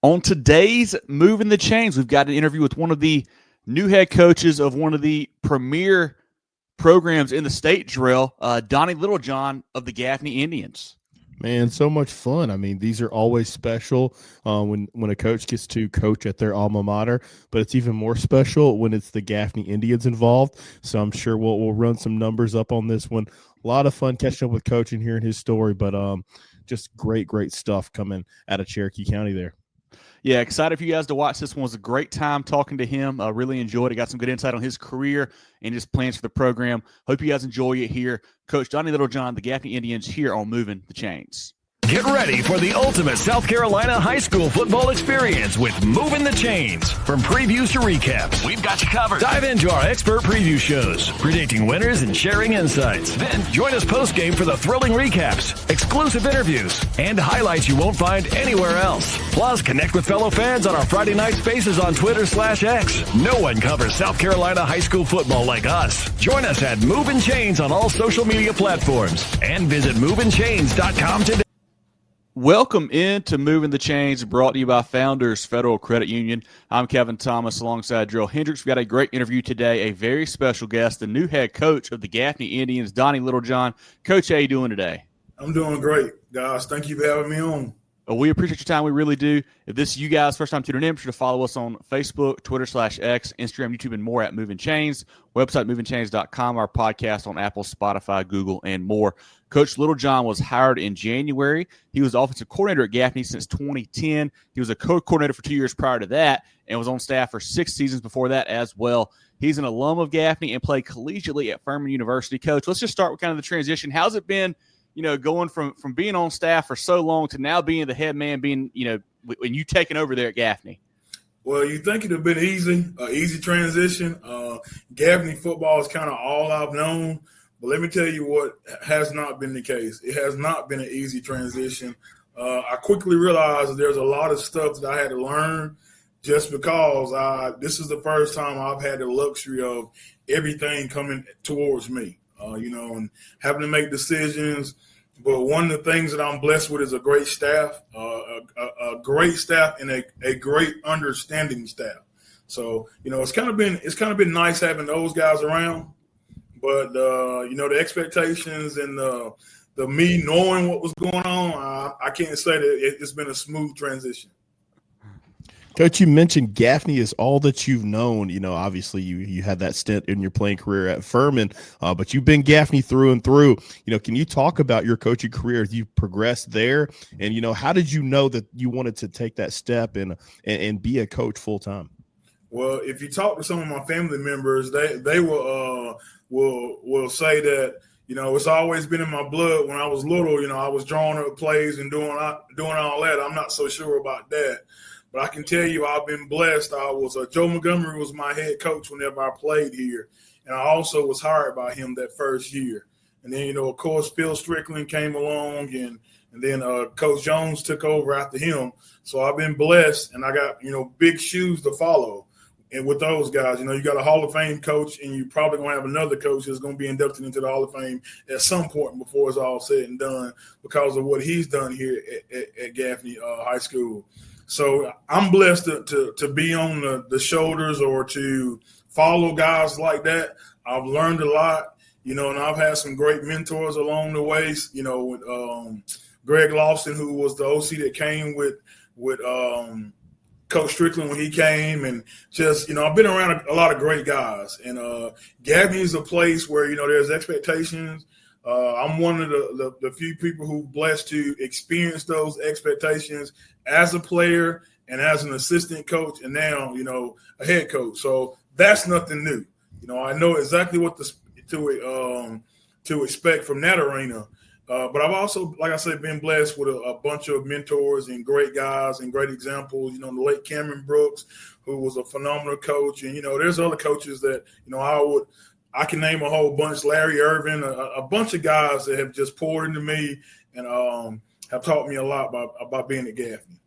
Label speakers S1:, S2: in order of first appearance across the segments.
S1: On today's Moving the Chains, we've got an interview with one of the new head coaches of one of the premier programs in the state, Jarrell, Donnie Littlejohn of the Gaffney Indians.
S2: Man, so much fun. I mean, these are always special when a coach gets to coach at their alma mater, but it's even more special when it's the Gaffney Indians involved. So I'm sure we'll run some numbers up on this one. A lot of fun catching up with Coach and hearing his story, but just great stuff coming out of Cherokee County there.
S1: Yeah, excited for you guys to watch this one. It was a great time talking to him. Really enjoyed it. Got some good insight on his career and his plans for the program. Hope you guys enjoy it here. Coach Donnie Littlejohn, the Gaffney Indians, here on Moving the Chains.
S3: Get ready for the ultimate South Carolina high school football experience with Movin' the Chains. From previews to recaps, we've got you covered. Dive into our expert preview shows, predicting winners and sharing insights. Then join us post-game for the thrilling recaps, exclusive interviews, and highlights you won't find anywhere else. Plus, connect with fellow fans on our Friday night spaces on Twitter/X. No one covers South Carolina high school football like us. Join us at Movin' Chains on all social media platforms and visit movinchains.com today.
S1: Welcome into Moving the Chains, brought to you by Founders Federal Credit Union. I'm Kevin Thomas alongside Drill Hendricks. We've got a great interview today, a very special guest, the new head coach of the Gaffney Indians, Donnie Littlejohn. Coach, how you doing today?
S4: I'm doing great, guys. Thank you for having me on.
S1: We appreciate your time. We really do. If this is you guys' first time tuning in, be sure to follow us on Facebook, Twitter/X, Instagram, YouTube, and more at Movin' Chains. Website, movinchains.com. Our podcast on Apple, Spotify, Google, and more. Coach Littlejohn was hired in January. He was offensive coordinator at Gaffney since 2010. He was a co-coordinator for 2 years prior to that and was on staff for 6 seasons before that as well. He's an alum of Gaffney and played collegiately at Furman University. Coach, let's just start with kind of the transition. How's it been, going from being on staff for so long to now being the head man, being, when you taking over there at Gaffney?
S4: Well, you think it would have been easy transition. Gaffney football is kind of all I've known. But let me tell you what has not been the case. It has not been an easy transition. I quickly realized that there's a lot of stuff that I had to learn just because this is the first time I've had the luxury of everything coming towards me, and having to make decisions. But one of the things that I'm blessed with is a great staff, a great staff and a great understanding staff. So, it's kind of been nice having those guys around. But, the expectations and the me knowing what was going on, I can't say that it's been a smooth transition.
S2: Coach, you mentioned Gaffney is all that you've known. Obviously you had that stint in your playing career at Furman, but you've been Gaffney through and through. Can you talk about your coaching career as you progressed there? And, how did you know that you wanted to take that step and be a coach full time?
S4: Well, if you talk to some of my family members, they will say that, it's always been in my blood. When I was little, I was drawing up plays and doing all that. I'm not so sure about that. But I can tell you I've been blessed. Joe Montgomery was my head coach whenever I played here. And I also was hired by him that first year. And then, of course, Phil Strickland came along and then Coach Jones took over after him. So I've been blessed and I got, big shoes to follow. And with those guys, you got a Hall of Fame coach and you probably going to have another coach that's going to be inducted into the Hall of Fame at some point before it's all said and done because of what he's done here at Gaffney High School. So I'm blessed to be on the shoulders or to follow guys like that. I've learned a lot, and I've had some great mentors along the way, with Greg Lawson, who was the OC that came with Coach Strickland when he came, and just, I've been around a lot of great guys. And Gaffney is a place where, there's expectations. I'm one of the few people who blessed to experience those expectations as a player and as an assistant coach and now, a head coach. So that's nothing new. I know exactly what to expect from that arena. But I've also, like I said, been blessed with a bunch of mentors and great guys and great examples. The late Cameron Brooks, who was a phenomenal coach. And, there's other coaches that, I can name a whole bunch, Larry Irvin, a bunch of guys that have just poured into me and have taught me a lot about being at Gaffney.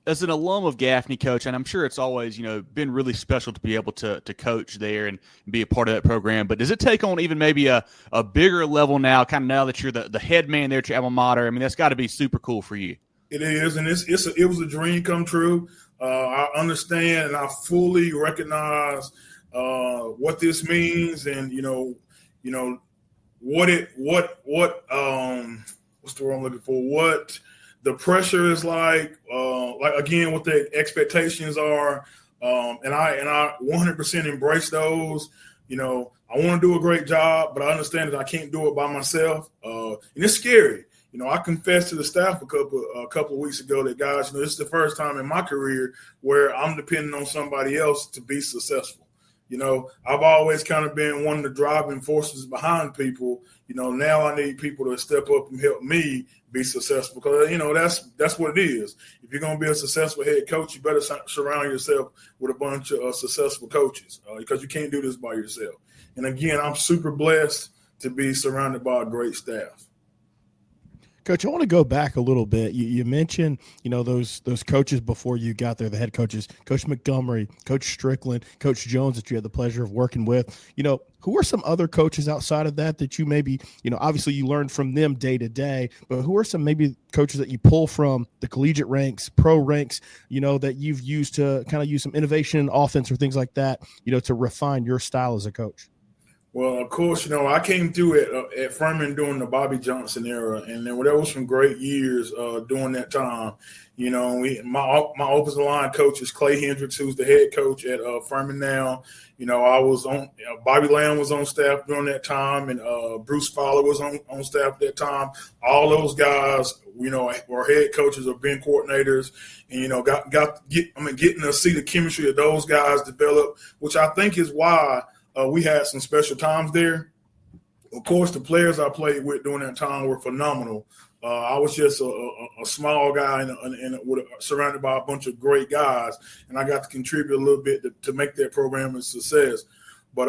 S1: As an alum of Gaffney, Coach, and I'm sure it's always, been really special to be able to coach there and be a part of that program. But does it take on even maybe a bigger level now, kind of now that you're the head man there at your alma mater? I mean, that's got to be super cool for you.
S4: It is, and it was a dream come true. I understand and I fully recognize what this means, and what's the word I'm looking for? What the pressure is like again, what the expectations are, and I 100% embrace those. I want to do a great job, but I understand that I can't do it by myself, and it's scary. I confessed to the staff a couple of weeks ago that, guys, this is the first time in my career where I'm depending on somebody else to be successful. I've always kind of been one of the driving forces behind people. Now I need people to step up and help me be successful, because, that's what it is. If you're going to be a successful head coach, you better surround yourself with a bunch of successful coaches, because you can't do this by yourself. And again, I'm super blessed to be surrounded by a great staff.
S2: Coach, I want to go back a little bit. You mentioned, those coaches before you got there, the head coaches, Coach Montgomery, Coach Strickland, Coach Jones, that you had the pleasure of working with. Who are some other coaches outside of that you maybe, obviously you learned from them day to day, but who are some maybe coaches that you pull from the collegiate ranks, pro ranks, that you've used to kind of use some innovation in offense or things like that, to refine your style as a coach?
S4: Well, of course, I came through at Furman during the Bobby Johnson era, and there was some great years during that time. My offensive line coach is Clay Hendricks, who's the head coach at Furman now. I was on Bobby Lamb was on staff during that time, and Bruce Fowler was on staff at that time. All those guys, were head coaches or been coordinators, and getting to see the chemistry of those guys develop, which I think is why. We had some special times there. Of course, the players I played with during that time were phenomenal. I was just a small guy surrounded by a bunch of great guys, and I got to contribute a little bit to make that program a success. But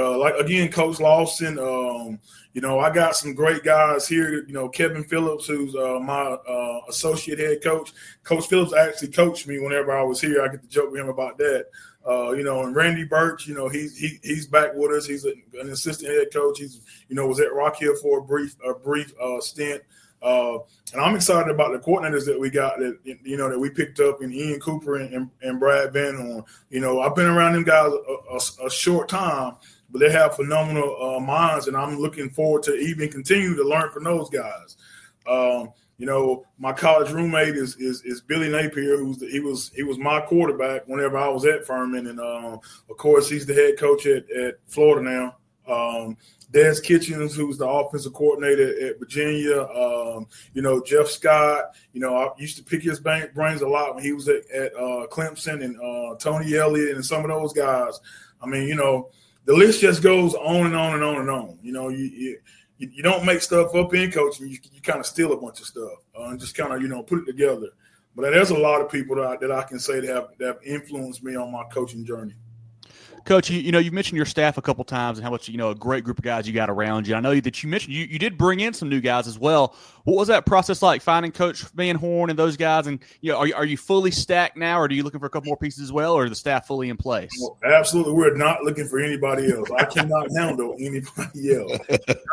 S4: Coach Lawson, I got some great guys here. Kevin Phillips, who's my associate head coach. Coach Phillips actually coached me whenever I was here. I get to joke with him about that. And Randy Birch, he's back with us. He's an assistant head coach. He's, was at Rock Hill for a brief stint. And I'm excited about the coordinators that we got that we picked up in Ian Cooper and Brad Van Horn. I've been around them guys a short time, but they have phenomenal minds, and I'm looking forward to even continue to learn from those guys. My college roommate is Billy Napier, he was my quarterback whenever I was at Furman, and of course he's the head coach at Florida now. Des Kitchens, who's the offensive coordinator at Virginia. Jeff Scott. I used to pick his brains a lot when he was at Clemson, and Tony Elliott and some of those guys. The list just goes on and on and on and on. You don't make stuff up in coaching. You kind of steal a bunch of stuff and just kind of, put it together. But there's a lot of people that I can say that have influenced me on my coaching journey.
S1: Coach, you've mentioned your staff a couple times and how much, a great group of guys you got around you. I know that you mentioned you did bring in some new guys as well. What was that process like, finding Coach Van Horn and those guys? And, are you fully stacked now, or are you looking for a couple more pieces as well, or is the staff fully in place?
S4: Well, absolutely. We're not looking for anybody else. I cannot handle anybody else.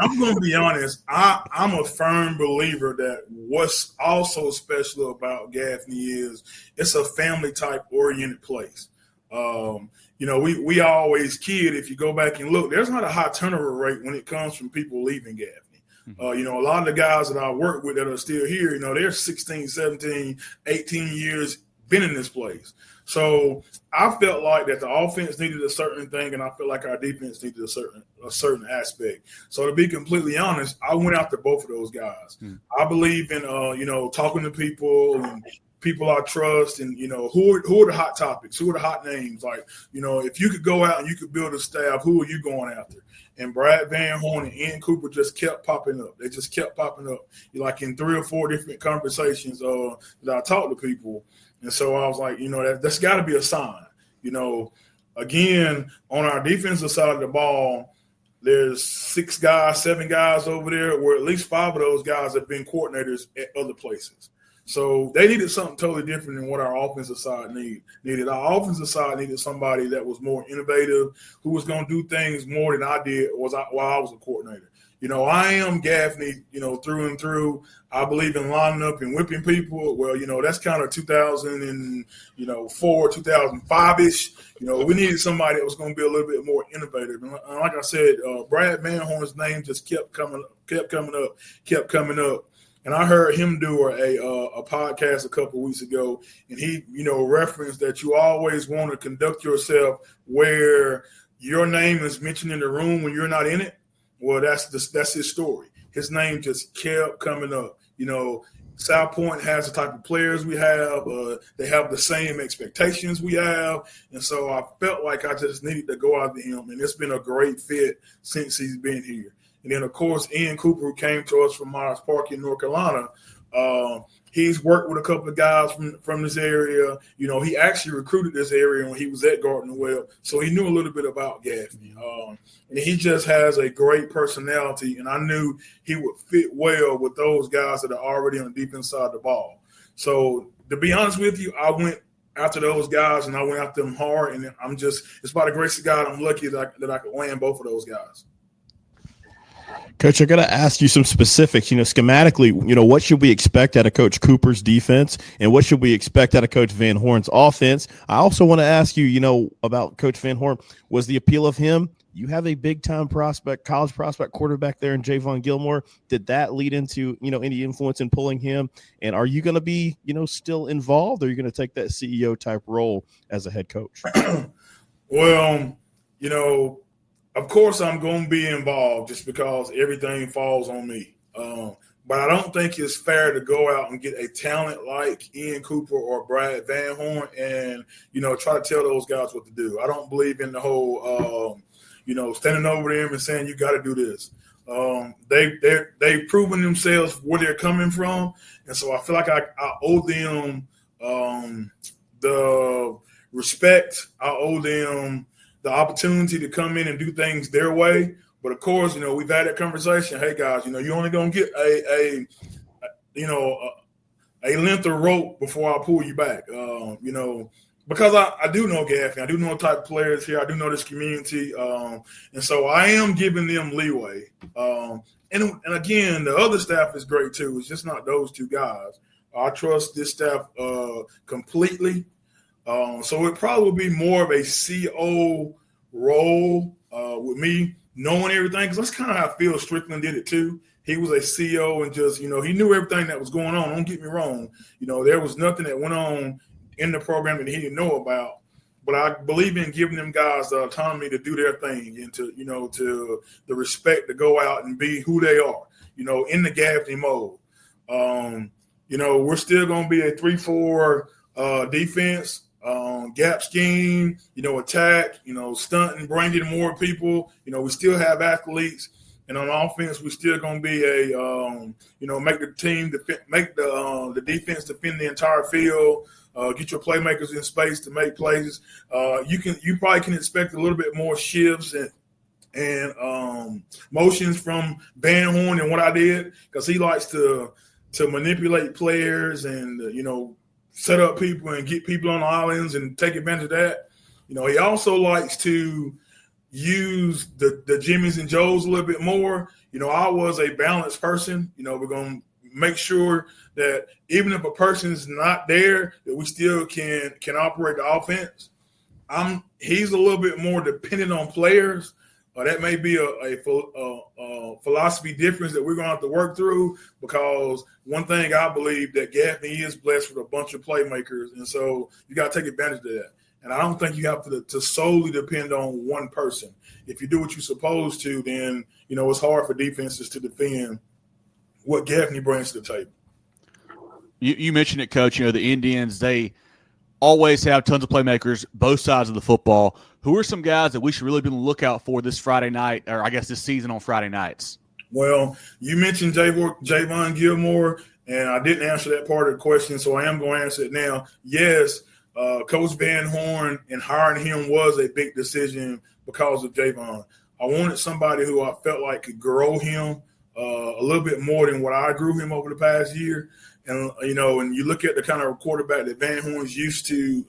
S4: I'm going to be honest. I'm a firm believer that what's also special about Gaffney is it's a family-type oriented place. We always kid, if you go back and look, there's not a high turnover rate when it comes from people leaving Gaffney. A lot of the guys that I work with that are still here, they're 16, 17, 18 years been in this place. So I felt like that the offense needed a certain thing, and I felt like our defense needed a certain aspect. So to be completely honest, I went after both of those guys. I believe in talking to people and people I trust, and who are the hot topics, who are the hot names. Like, if you could go out and you could build a staff, who are you going after? And Brad Van Horn and Ian Cooper just kept popping up. They just kept popping up, like in 3 or 4 different conversations that I talked to people. And so I was like, that's got to be a sign. Again, on our defensive side of the ball, there's 6 guys, 7 guys over there, where at least 5 of those guys have been coordinators at other places. So they needed something totally different than what our offensive side needed. Our offensive side needed somebody that was more innovative, who was going to do things more than I did while I was a coordinator. I am Gaffney, through and through. I believe in lining up and whipping people. Well, that's kind of 2004, 2005-ish. We needed somebody that was going to be a little bit more innovative. And like I said, Brad Van Horn's name just kept coming up. And I heard him do a podcast a couple weeks ago, and he, referenced that you always want to conduct yourself where your name is mentioned in the room when you're not in it. Well, that's his story. His name just kept coming up. South Point has the type of players we have. They have the same expectations we have. And so I felt like I just needed to go after him. And it's been a great fit since he's been here. And then, of course, Ian Cooper, who came to us from Myers Park in North Carolina, he's worked with a couple of guys from this area. He actually recruited this area when he was at Gardner Webb, so he knew a little bit about Gaffney. And he just has a great personality, and I knew he would fit well with those guys that are already on the defense side of the ball. So, to be honest with you, I went after those guys, and I went after them hard, and it's by the grace of God I'm lucky that I could land both of those guys.
S2: Coach, I got to ask you some specifics. Schematically, what should we expect out of Coach Cooper's defense, and what should we expect out of Coach Van Horn's offense? I also want to ask you, about Coach Van Horn. Was the appeal of him? You have a big-time prospect, college prospect quarterback there in Javon Gilmore. Did that lead into, any influence in pulling him? And are you going to be, still involved, or are you going to take that CEO-type role as a head coach?
S4: Well, of course, I'm going to be involved just because everything falls on me. But I don't think it's fair to go out and get a talent like Ian Cooper or Brad Van Horn and, try to tell those guys what to do. I don't believe in the whole, standing over them and saying you got to do this. They've proven themselves where they're coming from. And so I feel like I owe them the respect. I owe them the opportunity to come in and do things their way. But of course, we've had that conversation. Hey guys, you're only going to get a length of rope before I pull you back. Because I do know Gaffney. I do know the type of players here. I do know this community. And so I am giving them leeway. And again, the other staff is great too. It's just not those two guys. I trust this staff completely. So it probably be more of a CO role with me knowing everything, because that's kind of how Phil Strickland did it too. He was a CO and just, he knew everything that was going on. Don't get me wrong. There was nothing that went on in the program that he didn't know about. But I believe in giving them guys the autonomy to do their thing and to, to the respect to go out and be who they are, in the Gaffney mode. We're still going to be a 3-4 defense. Gap scheme, attack, stunting, bringing more people. We still have athletes, and on offense, we're still going to be make the team make the defense defend the entire field. Get your playmakers in space to make plays. You probably can expect a little bit more shifts and motions from Van Horn than what I did, because he likes to manipulate players and set up people and get people on the islands and take advantage of that. He also likes to use the Jimmys and Joes a little bit more. I was a balanced person. We're going to make sure that even if a person's not there, that we still can operate the offense. He's a little bit more dependent on players. That may be a philosophy difference that we're going to have to work through, because one thing I believe that Gaffney is blessed with a bunch of playmakers, and so you got to take advantage of that. And I don't think you have to solely depend on one person. If you do what you're supposed to, then, it's hard for defenses to defend what Gaffney brings to the table.
S1: You mentioned it, Coach. The Indians, they always have tons of playmakers, both sides of the football. Who are some guys that we should really be on the lookout for this Friday night, or I guess this season on Friday nights?
S4: Well, you mentioned Javon Gilmore, and I didn't answer that part of the question, so I am going to answer it now. Yes, Coach Van Horn and hiring him was a big decision because of Javon. I wanted somebody who I felt like could grow him a little bit more than what I grew him over the past year. And, and you look at the kind of quarterback that Van Horn's used to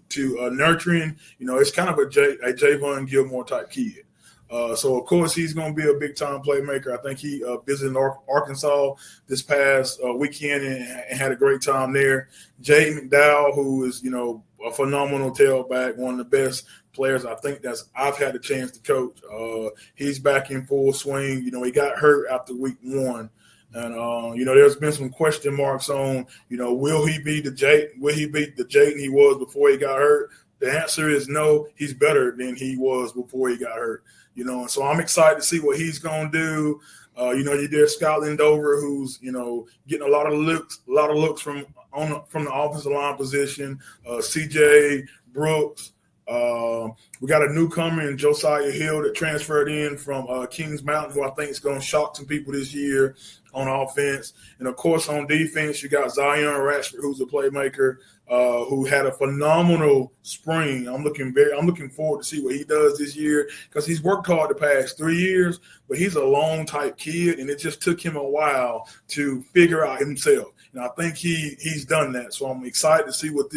S4: nurturing, it's kind of a Javon Gilmore type kid. So, of course, he's going to be a big-time playmaker. I think he visited Arkansas this past weekend and had a great time there. Jay McDowell, who is, a phenomenal tailback, one of the best players I think I've had a chance to coach. He's back in full swing. He got hurt after week 1. And, there's been some question marks on, will he be the Jayden he was before he got hurt? The answer is no. He's better than he was before he got hurt. And so I'm excited to see what he's going to do. You did Scott Lindover, who's, getting a lot of looks from the offensive line position. CJ Brooks. We got a newcomer in Josiah Hill that transferred in from Kings Mountain, who I think is going to shock some people this year on offense. And, of course, on defense, you got Zion Ratchford, who's a playmaker, who had a phenomenal spring. I'm looking forward to see what he does this year because he's worked hard the past 3 years, but he's a long type kid, and it just took him a while to figure out himself. And I think he's done that. So I'm excited to see what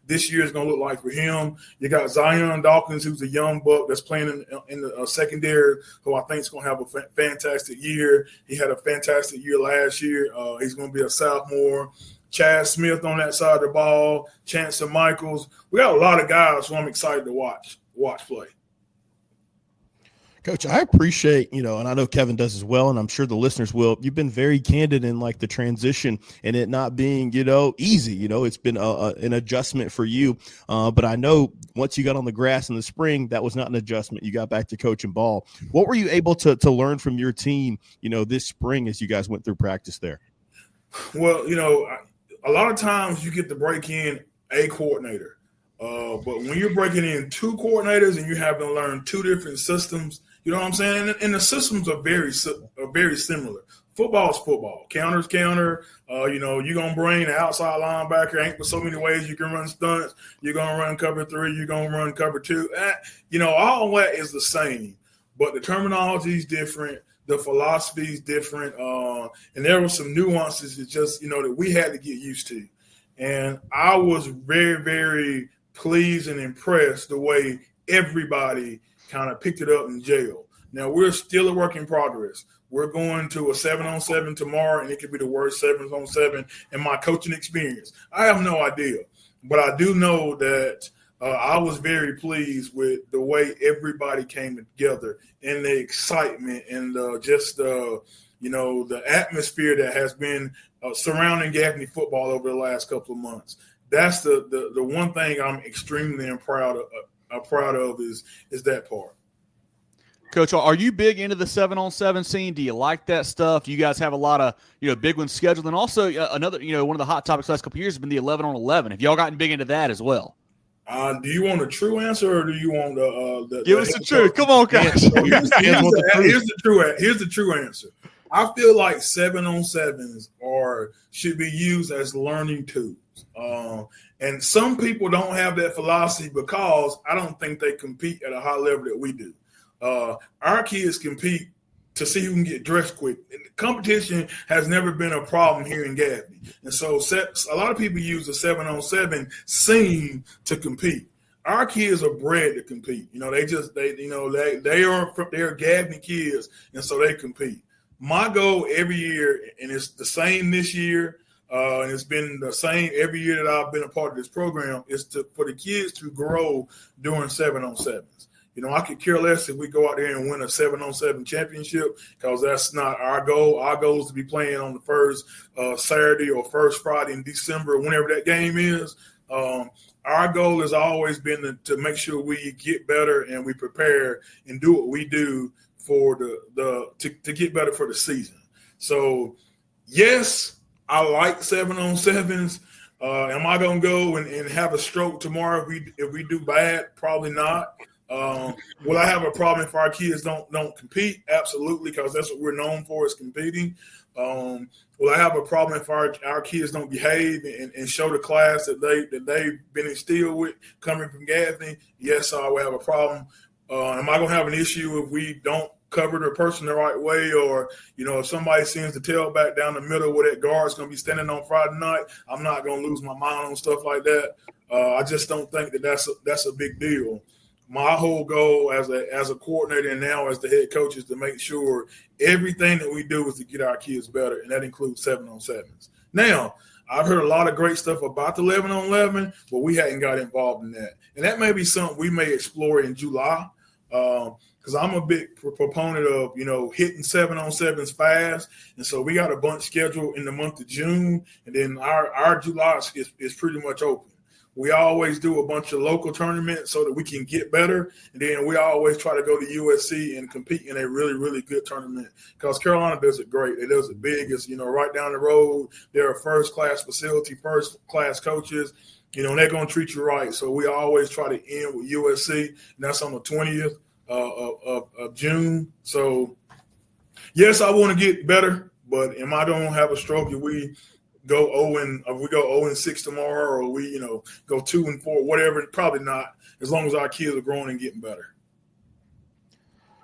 S4: this year is going to look like for him. You got Zion Dawkins, who's a young buck that's playing in the secondary, who I think is going to have a fantastic year. He had a fantastic year last year. He's going to be a sophomore. Chad Smith on that side of the ball, Chancellor Michaels. We got a lot of guys who I'm excited to watch play.
S2: Coach, I appreciate, and I know Kevin does as well, and I'm sure the listeners will. You've been very candid in the transition and it not being, easy. It's been an adjustment for you. But I know once you got on the grass in the spring, that was not an adjustment. You got back to coaching ball. What were you able to learn from your team, this spring as you guys went through practice there?
S4: Well, a lot of times you get to break in a coordinator. But when you're breaking in 2 coordinators and you have to learn 2 different systems, you know what I'm saying? And the systems are very similar. Football's football. Counter's counter. You're going to bring the outside linebacker. Ain't but so many ways you can run stunts. You're going to run cover 3. You're going to run cover 2. All that is the same. But the terminology is different. The philosophy is different. And there were some nuances that just, that we had to get used to. And I was very, very pleased and impressed the way everybody kind of picked it up in jail. Now, we're still a work in progress. We're going to a 7-on-7 tomorrow, and it could be the worst 7-on-7 in my coaching experience. I have no idea. But I do know that I was very pleased with the way everybody came together and the excitement and the atmosphere that has been surrounding Gaffney football over the last couple of months. That's the one thing I'm extremely proud of is that part.
S1: Coach, are you big into the 7-on-7 scene? Do you like that stuff? Do you guys have a lot of big ones scheduled? And also another one of the hot topics the last couple of years has been the 11-on-11. Have y'all gotten big into that as well?
S4: Do you want a true answer or do you want the
S1: give us the truth? Come on, guys.
S4: Here's the true answer. I feel like 7-on-7s should be used as learning tools. And some people don't have that philosophy because I don't think they compete at a high level that we do. Our kids compete to see who can get dressed quick. And competition has never been a problem here in Gaffney. And so a lot of people use the 7-on-7 scene to compete. Our kids are bred to compete. They're Gaffney kids, and so they compete. My goal every year, and it's the same this year, and it's been the same every year that I've been a part of this program, is for the kids to grow during 7-on-7s. I could care less if we go out there and win a 7-on-7 championship because that's not our goal. Our goal is to be playing on the first Saturday or first Friday in December, whenever that game is. Our goal has always been to make sure we get better and we prepare and do what we do for to get better for the season. So, yes, I like 7-on-7s. Am I going to go and have a stroke tomorrow if we do bad? Probably not. Will I have a problem if our kids don't compete? Absolutely, because that's what we're known for is competing. Will I have a problem if our kids don't behave and show the class that they've been instilled with coming from Gaffney? Yes, I will have a problem. Am I going to have an issue if we don't cover the person the right way, or if somebody sends the tailback down the middle where that guard's going to be standing on Friday night? I'm not going to lose my mind on stuff like that. I just don't think that's a big deal. my whole goal as a coordinator and now as the head coach is to make sure everything that we do is to get our kids better, and that includes 7-on-7s. Now, I've heard a lot of great stuff about the 11-on-11, but we hadn't got involved in that. And that may be something we may explore in July, because I'm a big proponent of, hitting 7-on-7s fast. And so we got a bunch scheduled in the month of June, and then our July is pretty much open. We always do a bunch of local tournaments so that we can get better. And then we always try to go to USC and compete in a really, really good tournament because Carolina does it great. It does it big. It's, right down the road. They're a first-class facility, first-class coaches. They're going to treat you right. So we always try to end with USC, and that's on the 20th of June. So, yes, I want to get better, but am I going to have a stroke if we go 0-6 tomorrow, or we, go 2-4, whatever? Probably not, as long as our kids are growing and getting better.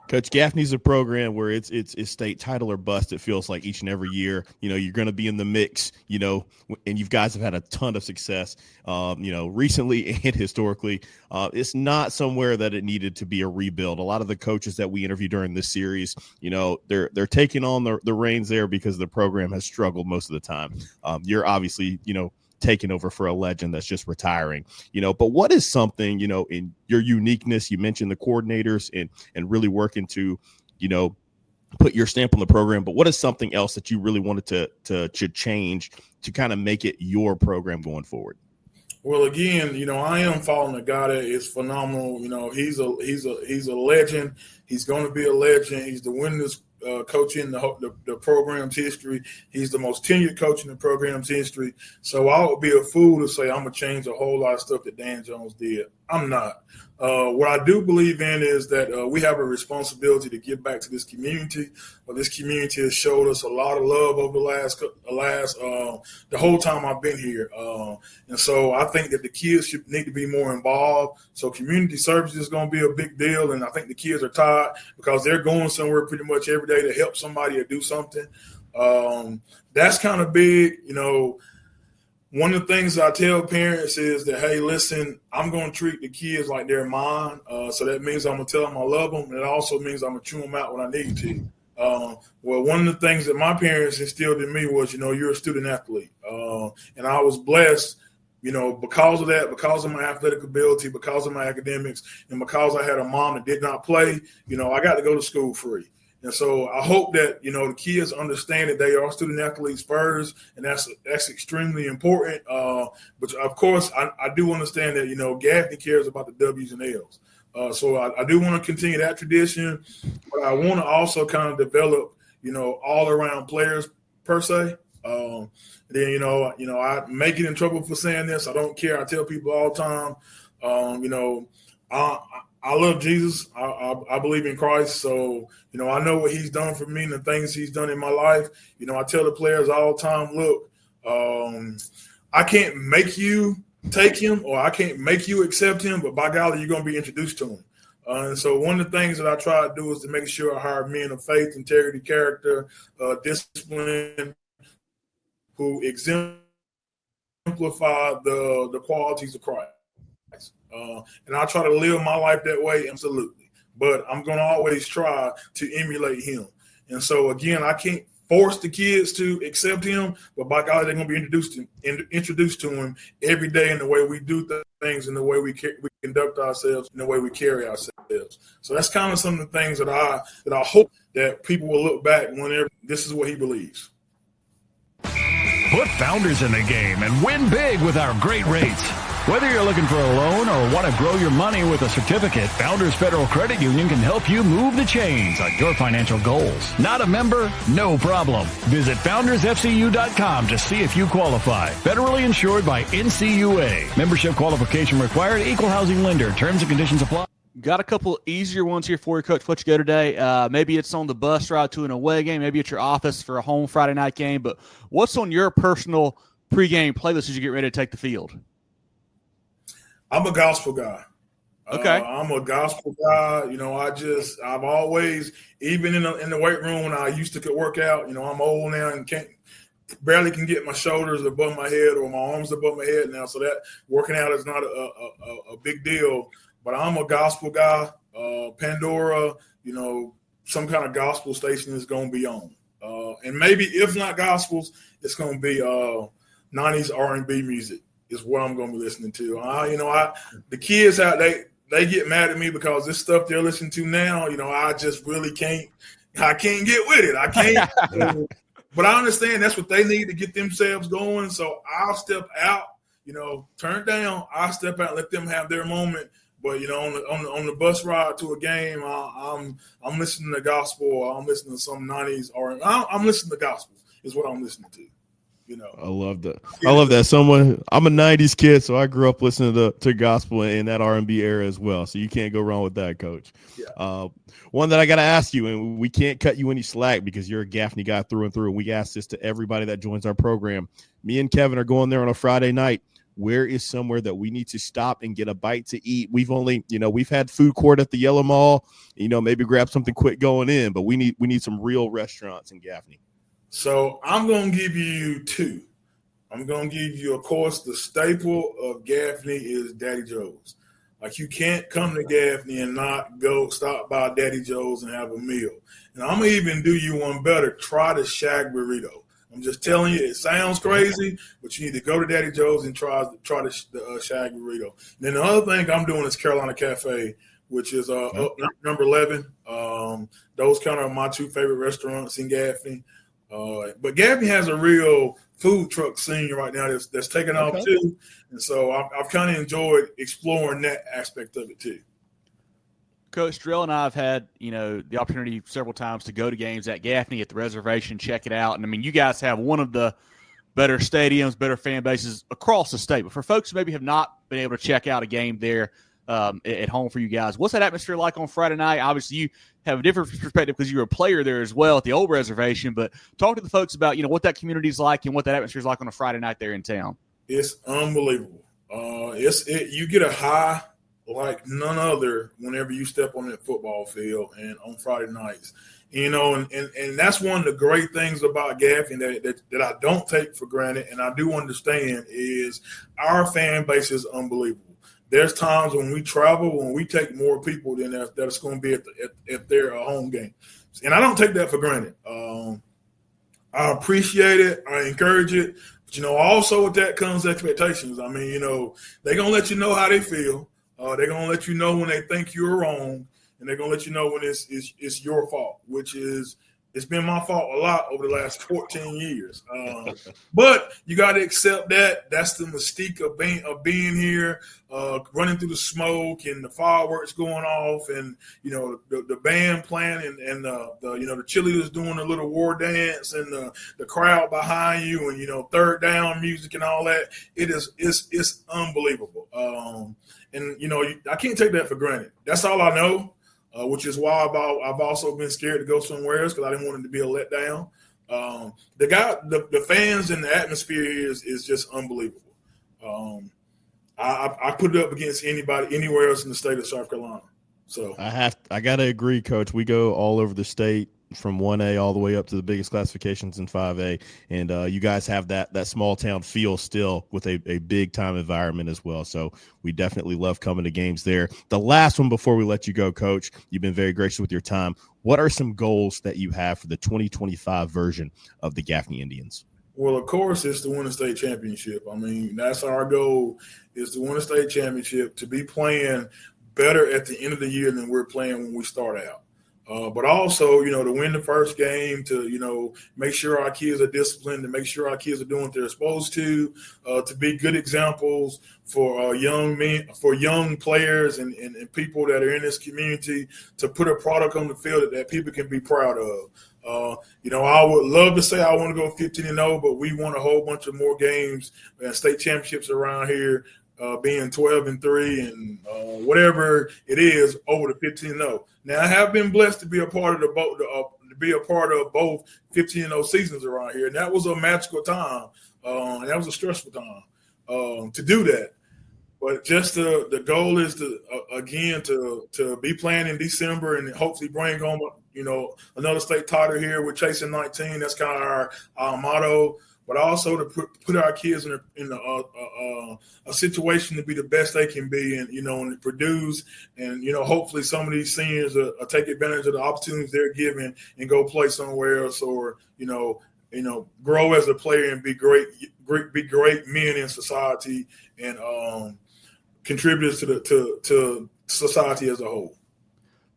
S2: Coach, Gaffney's a program where it's state title or bust. It feels like each and every year, you're going to be in the mix, and you guys have had a ton of success, recently and historically. It's not somewhere that it needed to be a rebuild. A lot of the coaches that we interview during this series, they're taking on the reins there because the program has struggled most of the time. You're obviously, taking over for a legend that's just retiring, but what is something, in your uniqueness, you mentioned the coordinators and really working to, put your stamp on the program, but what is something else that you really wanted to change to kind of make it your program going forward?
S4: Well, again, I am following a guy that is phenomenal. He's a legend. He's going to be a legend. He's the winningest coach in the program's history. He's the most tenured coach in the program's history. So I would be a fool to say I'm going to change a whole lot of stuff that Dan Jones did. I'm not. What I do believe in is that we have a responsibility to give back to this community. This community has showed us a lot of love over the whole time I've been here. And so I think that the kids should need to be more involved. So community service is going to be a big deal. And I think the kids are tired because they're going somewhere pretty much every day to help somebody or do something. That's kind of big. One of the things I tell parents is that, hey, listen, I'm going to treat the kids like they're mine. So that means I'm going to tell them I love them. And it also means I'm going to chew them out when I need to. Well, one of the things that my parents instilled in me was, you're a student athlete. And I was blessed, because of that, because of my athletic ability, because of my academics, and because I had a mom that did not play, I got to go to school free. And so I hope that, the kids understand that they are student athletes first, and that's extremely important. But, of course, I do understand that, Gaffney cares about the W's and L's. So I do want to continue that tradition, but I want to also kind of develop, all-around players per se. Then, I may get in trouble for saying this. I don't care. I tell people all the time, I love Jesus. I believe in Christ. So, I know what he's done for me and the things he's done in my life. I tell the players all the time, look, I can't make you take him or I can't make you accept him, but by golly, you're going to be introduced to him. And so one of the things that I try to do is to make sure I hire men of faith, integrity, character, discipline, who exemplify the qualities of Christ. And I try to live my life that way, absolutely. But I'm going to always try to emulate him. And so, again, I can't force the kids to accept him, but by God, they're going to be introduced to him every day in the way we do things, in the way we conduct ourselves, in the way we carry ourselves. So that's kind of some of the things that I hope that people will look back whenever this is what he believes.
S3: Put Founders in the game and win big with our great rates. Whether you're looking for a loan or want to grow your money with a certificate, Founders Federal Credit Union can help you move the chains on your financial goals. Not a member? No problem. Visit foundersfcu.com to see if you qualify. Federally insured by NCUA. Membership qualification required. Equal housing lender. Terms and conditions apply.
S1: Got a couple easier ones here for you, Coach. Let you go today. Maybe it's on the bus ride to an away game. Maybe it's your office for a home Friday night game. But what's on your personal pregame playlist as you get ready to take the field?
S4: I'm a gospel guy.
S1: Okay.
S4: I'm a gospel guy. I've always, even in the weight room when I used to work out, I'm old now and barely can get my shoulders above my head or my arms above my head now. So that working out is not a big deal. but I'm a gospel guy. Pandora, some kind of gospel station is going to be on. And maybe if not gospels, it's going to be 90s R&B music is what I'm going to be listening to. The kids out, they get mad at me because this stuff they're listening to now, I just really can't get with it. I can't. But I understand that's what they need to get themselves going. So I'll step out, turn it down. I'll step out and let them have their moment. But on the bus ride to a game, I'm listening to gospel. Or I'm listening to some 90s, or I'm listening to gospel. Is what I'm listening to.
S2: I love that. I love that. I'm a 90s kid, so I grew up listening to gospel in that R&B era as well. So you can't go wrong with that, Coach.
S4: Yeah.
S2: One that I got to ask you, and we can't cut you any slack because you're a Gaffney guy through and through. And we ask this to everybody that joins our program. Me and Kevin are going there on a Friday night. Where is somewhere that we need to stop and get a bite to eat? We've had food court at the Yellow Mall, maybe grab something quick going in, but we need some real restaurants in Gaffney.
S4: So I'm going to give you two. I'm going to give you, of course, the staple of Gaffney is Daddy Joe's. Like, you can't come to Gaffney and not go stop by Daddy Joe's and have a meal. And I'm going to even do you one better. Try the Shag Burrito. I'm just telling you, it sounds crazy, but you need to go to Daddy Joe's and try the Shag Burrito. And then the other thing I'm doing is Carolina Cafe, which is up number 11. Those kind of my two favorite restaurants in Gaffney. But Gaffney has a real food truck scene right now that's taking off too. And so I've kind of enjoyed exploring that aspect of it too.
S1: Coach Drell and I have had, the opportunity several times to go to games at Gaffney at the reservation, check it out. And, I mean, you guys have one of the better stadiums, better fan bases across the state. But for folks who maybe have not been able to check out a game there at home for you guys, what's that atmosphere like on Friday night? Obviously, you have a different perspective because you were a player there as well at the old reservation. But talk to the folks about, what that community is like and what that atmosphere is like on a Friday night there in town.
S4: It's unbelievable. You get a high like none other whenever you step on that football field and on Friday nights. And that's one of the great things about Gaffney that I don't take for granted, and I do understand, is our fan base is unbelievable. There's times when we travel, when we take more people than that's going to be at their home game. And I don't take that for granted. I appreciate it. I encourage it. But, also with that comes expectations. I mean, they're going to let you know how they feel. They're going to let you know when they think you're wrong, and they're going to let you know when it's your fault, which is it's been my fault a lot over the last 14 years. But you got to accept that. That's the mystique of being here, running through the smoke and the fireworks going off, and the band playing and the cheerleaders doing a little war dance and the crowd behind you, and third down music and all that. It's unbelievable. And I can't take that for granted. That's all I know. Which is why I've also been scared to go somewhere else because I didn't want it to be a letdown. The fans and the atmosphere here is just unbelievable. I put it up against anybody anywhere else in the state of South Carolina. So
S2: I gotta agree, Coach. We go all over the state from 1A all the way up to the biggest classifications in 5A, and you guys have that small town feel still with a big time environment as well. So we definitely love coming to games there. The last one before we let you go, Coach, you've been very gracious with your time. What are some goals that you have for the 2025 version of the Gaffney Indians?
S4: Well, of course, it's to win a state championship. I mean, that's our goal, is to win a state championship, to be playing better at the end of the year than we're playing when we start out. But also, to win the first game, to, make sure our kids are disciplined, to make sure our kids are doing what they're supposed to be good examples for young men, for young players and people that are in this community, to put a product on the field that people can be proud of. I would love to say I want to go 15-0, but we want a whole bunch of more games and state championships around here. Being 12-3 and whatever it is over the 15-0. Now, I have been blessed to be a part of both 15-0 seasons around here, and that was a magical time, and that was a stressful time to do that. But just the goal is to be playing in December and hopefully bring home another state title here with chasing 19. That's kind of our motto. but also to put our kids in a situation to be the best they can be, and and produce, and hopefully some of these seniors take advantage of the opportunities they're given and go play somewhere else, or grow as a player and be great men in society and contributors to society as a whole.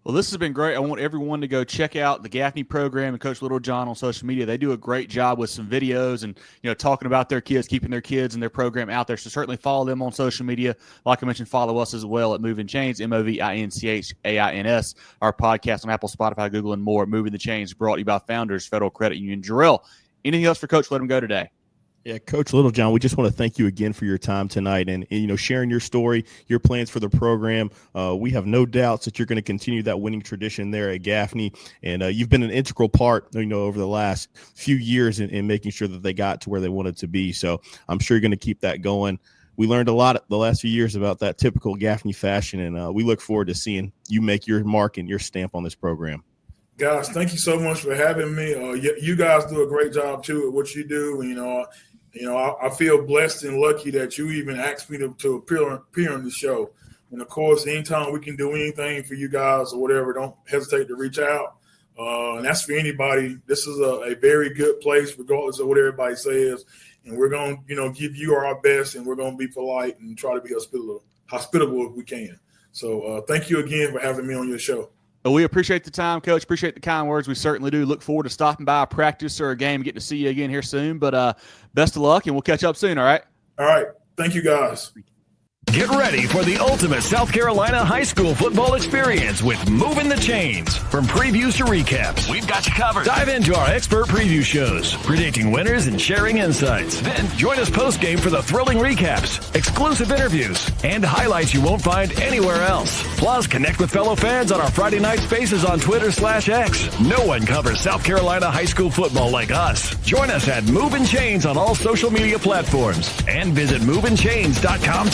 S1: Well, this has been great. I want everyone to go check out the Gaffney program and Coach Littlejohn on social media. They do a great job with some videos and, talking about their kids, keeping their kids and their program out there. So certainly follow them on social media. Like I mentioned, follow us as well at Movin Chains, MOVINCHAINS, our podcast on Apple, Spotify, Google, and more. Moving the Chains, brought to you by Founders Federal Credit Union. Jarrell, anything else for Coach? Let him go today.
S2: Yeah, Coach Littlejohn, we just want to thank you again for your time tonight and sharing your story, your plans for the program. We have no doubts that you're going to continue that winning tradition there at Gaffney, and you've been an integral part, over the last few years in making sure that they got to where they wanted to be. So I'm sure you're going to keep that going. We learned a lot the last few years about that typical Gaffney fashion, and we look forward to seeing you make your mark and your stamp on this program.
S4: Guys, thank you so much for having me. You guys do a great job too at what you do. I feel blessed and lucky that you even asked me to appear on the show. And of course, anytime we can do anything for you guys or whatever, don't hesitate to reach out. And that's for anybody. This is a very good place, regardless of what everybody says. And we're going to, give you our best, and we're going to be polite and try to be hospitable if we can. So thank you again for having me on your show.
S1: Well, we appreciate the time, Coach. Appreciate the kind words. We certainly do. Look forward to stopping by a practice or a game and getting to see you again here soon. But best of luck, and we'll catch up soon, all right?
S4: All right. Thank you, guys.
S3: Get ready for the ultimate South Carolina high school football experience with Movin the Chains. From previews to recaps, we've got you covered. Dive into our expert preview shows, predicting winners and sharing insights. Then join us post-game for the thrilling recaps, exclusive interviews, and highlights you won't find anywhere else. Plus, connect with fellow fans on our Friday night spaces on Twitter/X. No one covers South Carolina high school football like us. Join us at Movin Chains on all social media platforms and visit movinchains.com